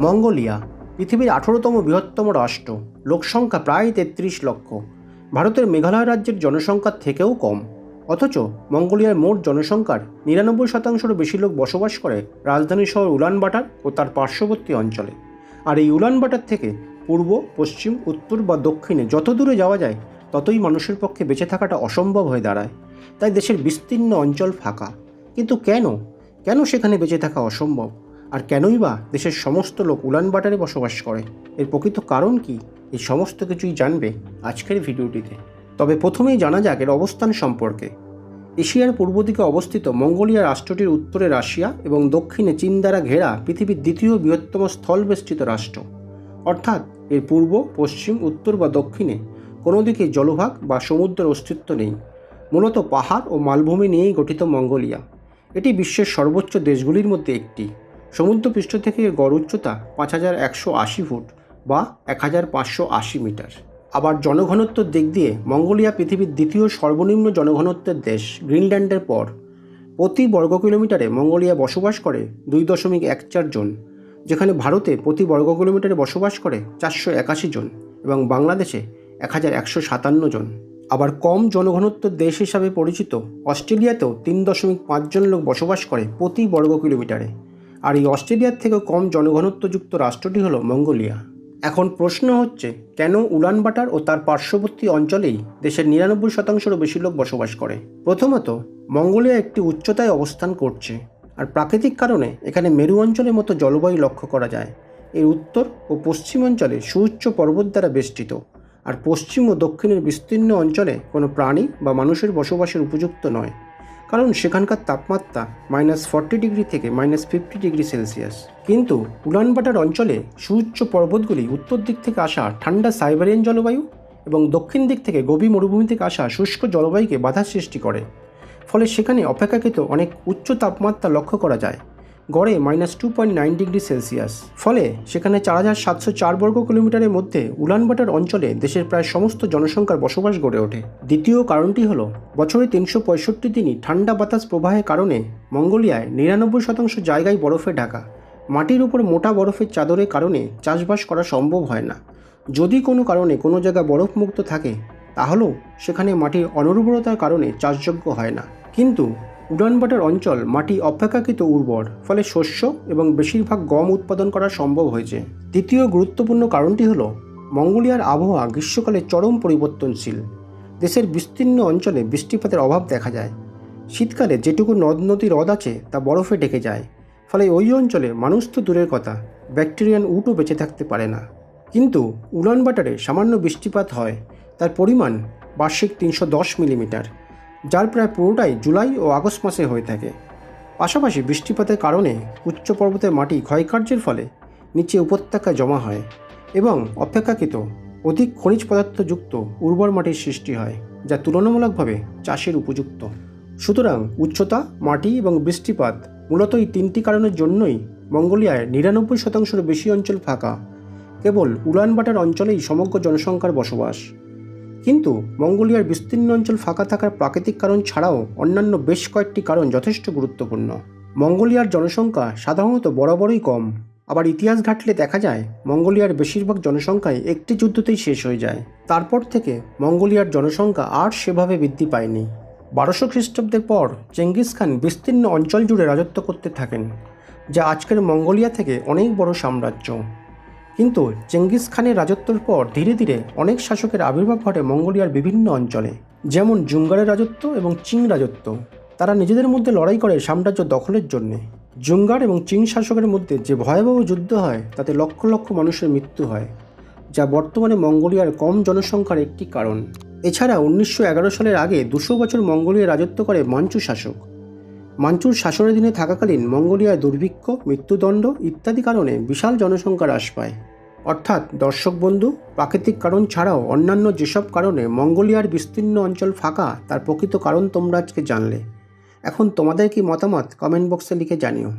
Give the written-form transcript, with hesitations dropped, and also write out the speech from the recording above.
Mongolia পৃথিবীর 18তম বৃহত্তম রাষ্ট্র, লোকসংখ্যা প্রায় 33 লক্ষ। ভারতের মেঘালয় রাজ্যের জনসংখ্যার থেকেও কম, অথচ মঙ্গোলিয়ার মোট জনসংখ্যার 99%-রও বেশি লোক বসবাস করে রাজধানী শহর উলানবাটার ও তার পার্শ্ববর্তী অঞ্চলে। আর এই উলানবাটার থেকে পূর্ব, পশ্চিম, উত্তর বা দক্ষিণে যত দূরে যাওয়া যায় ততই মানুষের পক্ষে বেঁচে থাকাটা অসম্ভব হয়ে দাঁড়ায়। তাই দেশের বিস্তীর্ণ অঞ্চল ফাঁকা। কিন্তু কেন সেখানে বেঁচে থাকা অসম্ভব? আর কেনই বা দেশের সমস্ত লোক উলানবাটারে বসবাস করে? এর প্রকৃত কারণ কি? এই সমস্ত কিছুই জানবে আজকের ভিডিওটিতে। তবে প্রথমেই জানা যাক এর অবস্থান সম্পর্কে। এশিয়ার পূর্ব দিকে অবস্থিত মঙ্গোলিয়া রাষ্ট্রটির উত্তরে রাশিয়া এবং দক্ষিণে চীন দ্বারা ঘেরা পৃথিবীর দ্বিতীয় বৃহত্তম স্থলবেষ্টিত রাষ্ট্র। অর্থাৎ এর পূর্ব, পশ্চিম, উত্তর বা দক্ষিণে কোনো দিকে জলভাগ বা সমুদ্রের অস্তিত্ব নেই। মূলত পাহাড় ও মালভূমি নিয়েই গঠিত মঙ্গোলিয়া। এটি বিশ্বের সর্বোচ্চ দেশগুলির মধ্যে একটি। সমুদ্রপৃষ্ঠ থেকে এর গড় উচ্চতা 5180 ফুট বা 1580 মিটার। আবার জনঘনত্বের দিক দিয়ে মঙ্গোলিয়া পৃথিবীর দ্বিতীয় সর্বনিম্ন জনঘনত্বের দেশ গ্রিনল্যান্ডের পর। প্রতি বর্গ কিলোমিটারে মঙ্গোলিয়া বসবাস করে 2.14 জন, যেখানে ভারতে প্রতি বর্গ কিলোমিটারে বসবাস করে 481 জন এবং বাংলাদেশে 1157 জন। আবার কম জনঘনত্বের দেশ হিসাবে পরিচিত অস্ট্রেলিয়াতেও 3.5 জন লোক বসবাস করে প্রতি বর্গ কিলোমিটারে। আর এই অস্ট্রেলিয়ার থেকেও কম জনঘনত্বযুক্ত রাষ্ট্রটি হলো মঙ্গোলিয়া। এখন প্রশ্ন হচ্ছে, কেন উলানবাটার ও তার পার্শ্ববর্তী অঞ্চলেই দেশের 99%-রও বেশি লোক বসবাস করে? প্রথমত, মঙ্গোলিয়া একটি উচ্চতায় অবস্থান করছে, আর প্রাকৃতিক কারণে এখানে মেরু অঞ্চলের মতো জলবায়ু লক্ষ্য করা যায়। এর উত্তর ও পশ্চিম অঞ্চলে সুউচ্চ পর্বত দ্বারা বেষ্টিত, আর পশ্চিম ও দক্ষিণের বিস্তীর্ণ অঞ্চলে কোনো প্রাণী বা মানুষের বসবাসের উপযুক্ত নয়, কারণ সেখানকার তাপমাত্রা -40 ডিগ্রি থেকে -50 ডিগ্রি সেলসিয়াস। কিন্তু উলানবাটার অঞ্চলে সুউচ্চ পর্বতগুলি উত্তর দিক থেকে আসা ঠান্ডা সাইবেরিয়ান জলবায়ু এবং দক্ষিণ দিক থেকে গভীর মরুভূমি থেকে আসা শুষ্ক জলবায়ুকে বাধা সৃষ্টি করে। ফলে সেখানে অপেক্ষাকৃত অনেক উচ্চ তাপমাত্রা লক্ষ্য করা যায়, গড়ে -2.9 ডিগ্রি সেলসিয়াস। ফলে সেখানে 4704 বর্গ কিলোমিটারের মধ্যে উলানবাটার অঞ্চলে দেশের প্রায় সমস্ত জনসংখ্যার বসবাস গড়ে ওঠে। দ্বিতীয় কারণটি হলো, বছরে 365 দিনই ঠান্ডা বাতাস প্রবাহের কারণে মঙ্গোলিয়ায় 99% জায়গায় বরফে ঢাকা। মাটির উপর মোটা বরফের চাদরের কারণে চাষবাস করা সম্ভব হয় না। যদি কোনো কারণে কোনো জায়গা বরফমুক্ত থাকে, তাহলেও সেখানে মাটির অনুর্বরতার কারণে চাষযোগ্য হয় না। কিন্তু উলানবাটার অঞ্চল মাটি অপেক্ষাকৃত উর্বর, ফলে শস্য এবং বেশিরভাগ গম উৎপাদন করা সম্ভব হয়েছে। দ্বিতীয় গুরুত্বপূর্ণ কারণটি হলো, মঙ্গোলিয়ার আবহাওয়া গ্রীষ্মকালে চরম পরিবর্তনশীল। দেশের বিস্তীর্ণ অঞ্চলে বৃষ্টিপাতের অভাব দেখা যায়। শীতকালে যেটুকু নদ নদী হ্রদ আছে তা বরফে ঢেকে যায়, ফলে ওই অঞ্চলে মানুষ তো দূরের কথা, ব্যাকটেরিয়ান উটও বেঁচে থাকতে পারে না। কিন্তু উলানবাটারে সামান্য বৃষ্টিপাত হয়, তার পরিমাণ বার্ষিক 310 মিলিমিটার, যার প্রায় পুরোটাই জুলাই ও আগস্ট মাসে হয়ে থাকে। পাশাপাশি বৃষ্টিপাতের কারণে উচ্চ পর্বতের মাটি ক্ষয়কার্যের ফলে নিচে উপত্যকায় জমা হয় এবং অপেক্ষাকৃত অধিক খনিজ পদার্থযুক্ত উর্বর মাটির সৃষ্টি হয়, যা তুলনামূলকভাবে চাষের উপযুক্ত। সুতরাং উচ্চতা, মাটি এবং বৃষ্টিপাত, মূলত এই তিনটি কারণের জন্যই মঙ্গোলিয়ায় 99%-রও বেশি অঞ্চল ফাঁকা। কেবল উলানবাটার অঞ্চলেই সমগ্র জনসংখ্যার বসবাস। কিন্তু মঙ্গোলিয়ার বিস্তীর্ণ অঞ্চল ফাঁকা থাকার প্রাকৃতিক কারণ ছাড়াও অন্যান্য বেশ কয়েকটি কারণ যথেষ্ট গুরুত্বপূর্ণ। মঙ্গোলিয়ার জনসংখ্যা সাধারণত বরাবরই কম। আবার ইতিহাস ঘাঁটলে দেখা যায় মঙ্গোলিয়ার বেশিরভাগ জনসংখ্যাই একটি যুদ্ধতেই শেষ হয়ে যায়। তারপর থেকে মঙ্গোলিয়ার জনসংখ্যা আর সেভাবে বৃদ্ধি পায়নি। 1200 খ্রিস্টাব্দের পর চেঙ্গিস খান বিস্তীর্ণ অঞ্চল জুড়ে রাজত্ব করতে থাকেন, যা আজকের মঙ্গোলিয়া থেকে অনেক বড় সাম্রাজ্য। কিন্তু চেঙ্গিস খানের রাজত্বের পর ধীরে ধীরে অনেক শাসকের আবির্ভাব ঘটে মঙ্গোলিয়ার বিভিন্ন অঞ্চলে, যেমন জুঙ্গারের রাজত্ব এবং চিং রাজত্ব। তারা নিজেদের মধ্যে লড়াই করে সাম্রাজ্য দখলের জন্য। জুঙ্গার এবং চিং শাসকের মধ্যে যে ভয়াবহ যুদ্ধ হয়, তাতে লক্ষ লক্ষ মানুষের মৃত্যু হয়, যা বর্তমানে মঙ্গোলিয়ার কম জনসংখ্যার একটি কারণ। এছাড়া 1911 সালের আগে 200 বছর মঙ্গোলিয়া রাজত্ব করে মাঞ্চু শাসক। মাঞ্চুর শাসনের দিনে থাকাকালীন মঙ্গোলিয়ায় দুর্ভিক্ষ, মৃত্যুদণ্ড ইত্যাদি কারণে বিশাল জনসংখ্যা হ্রাস পায়। অর্থাৎ দর্শক বন্ধু, প্রাকৃতিক কারণ ছাড়াও অন্যান্য যেসব কারণে মঙ্গোলিয়ার বিস্তীর্ণ অঞ্চল ফাঁকা, তার প্রকৃত কারণ তোমরা আজকে জানলে। এখন তোমাদের কি মতামত কমেন্ট বক্সে লিখে জানিও।